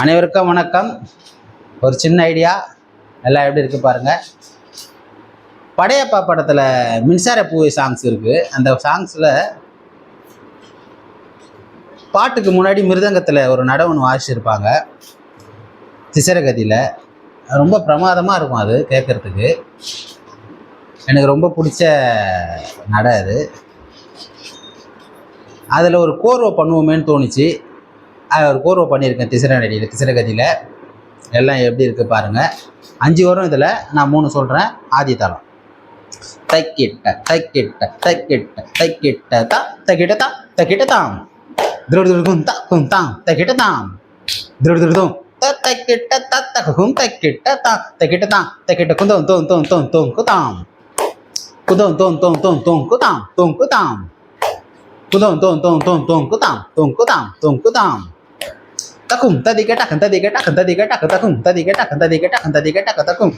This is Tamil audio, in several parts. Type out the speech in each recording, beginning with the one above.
அனைவருக்கும் வணக்கம். ஒரு சின்ன ஐடியா, எல்லாம் எப்படி இருக்கு பாருங்க. படையப்பா படத்துல மின்சார பூவை சாங்ஸ் இருக்கு. அந்த சாங்ஸ்ல பாட்டுக்கு முன்னாடி மிருதங்கத்துல ஒரு நட ஒன்று வாசிச்சிருப்பாங்க திசரகதியில. ரொம்ப பிரமாதமா இருக்கும் அது கேட்கறதுக்கு. எனக்கு ரொம்ப பிடிச்ச நட அது. அதில் ஒரு கோர்வை பண்ணுவோமேன்னு தோணுச்சு. ஒரு கோர்வை பண்ணியிருக்கேன் திசரகதியில். எல்லாம் எப்படி இருக்குது பாருங்கள். 5 வரும் இதில். நான் 3 சொல்கிறேன். ஆதி தாளம். தைக்கிட்ட தைக்கிட்ட தைக்கிட்ட தைக்கிட்ட தா தைக்கிட்ட தா தைக்கிட்ட தாம் திருடுதும் தக்கும் தாம் தைக்கிட்ட தாம் திருடுதும் தைக்கிட்ட தத்தகும் தைக்கிட்ட தா தைக்கிட்ட தாம் தைக்கிட்ட குந்தோம் தோம் தோம் தோம் தோம் குதாம் குதோம் தோம் தோம் தோம் தோம் குதாம் தோம் குதாம் குதோம் தோம் தோம் தோம் தோம் குதாம் தோம் குதாம் தோம் குதாம் தக்கும் ததிகட்ட கந்ததிகட்ட கந்ததிகட்ட கதக்கும் ததிகட்ட கந்ததிகட்ட கந்ததிகட்ட கதக்கும்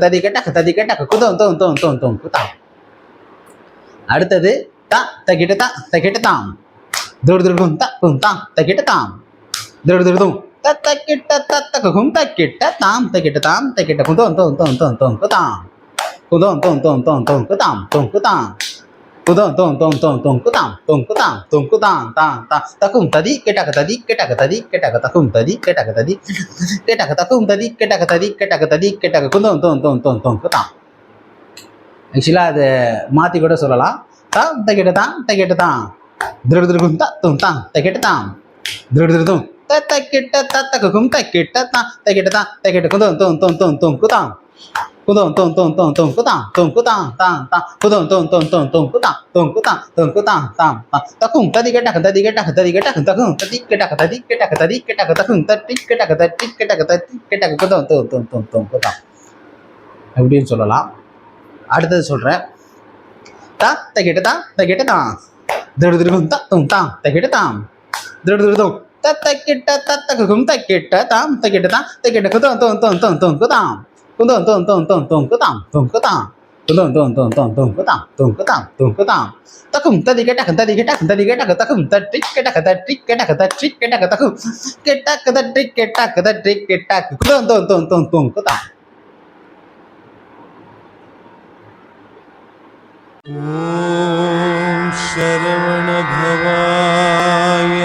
ததிகட்ட கந்ததிகட்ட குதோம் தோம் தோம் தோம் தோம் குதாம். அடுத்தது தா தகிட்ட தா தகிட்ட தாம் திருடுதும் தக்கும் தாம் தகிட்ட தாம் திருடுதும் தக்கிட்ட தத்தகும் தக்கிட்ட தாம் தகிட்ட தாம் தகிட்ட குதோம் தோம் தோம் தோம் தோம் குதாம் குதோம் தோம் தோம் தோம் தோம் குதாம் தோம் குதாம் குதோம் தோம் தோம் தோம் தோம் குதாம் தோம் குதாம் தோம் குதாம் தாம் தாம் தக்கும் ததி கெட்டக ததி கெட்டக ததி கெட்டக தக்கும் ததி கெட்டக ததி கெட்டக தக்கும் ததி கெட்டக ததி கெட்டக ததி கெட்டக குதோம் தோம் தோம் தோம் தோம் குதாம். ஆக்சுவலாக அதை மாற்றி கூட சொல்லலாம். தாம் தகிட்ட தாம் தகிட்ட தாம் திருடுதும் தத்தும் தாம் தகிட்ட தாம் திருடுதும் தக்கிட்ட தத்தகும் தக்கிட்ட தாம் தகிட்ட தாம் தகிட்ட குதோம் தோம் தோம் தோம் தோம் குதாம் குதோம் தோம் தோம் தோம் தோம் குதாம் தோம் குதாம் தாம் தாம் குதோம் தோம் தோம் தோம் தோம் குதாம் தோம் குதாம் தோம் குதாம் தாம் தாம் தக்கும் ததி கெட்டக ததி கெட்டக ததி கெட்டக தக்கும் ததி கெட்டக ததி கெட்டக ததி கெட்டக தக்கும் தட்டி கெட்டக தட்டி கெட்டக தட்டி கெட்டக குதோம் தோம் தோம் தோம் தோம் குதாம் அப்படின்னு சொல்லலாம். அடுத்தது சொல்கிறேன். தா தகிட்ட தா தகிட்ட தாம் திருடுதும் தத்தும் தாம் தகிட்ட தாம் திருடுதும் தக்கிட்ட தத்தகும் தக்கிட்ட தாம் தகிட்ட தாம் தகிட்ட குதோம் தோம் தோம் தோம் தோம் குதாம் குதோம் தோம் தோம் தோம் தோம் குதாம் தோம் குதாம் குதோம் தோம் தோம் தோம் தோம் குதாம் தோம் குதாம் தோம் குதாம் தக்கும் ததி கெட்டக ததி கெட்டக ததி கெட்டக தக்கும் தட்டி கெட்டக தட்டி கெட்டக தட்டி கெட்டக தக்கும் கெட்டக தட்டி கெட்டக தட்டி கெட்டக குதோம் தோம் தோம் தோம் தோம் குதாம். ஓம் சரவண பவாய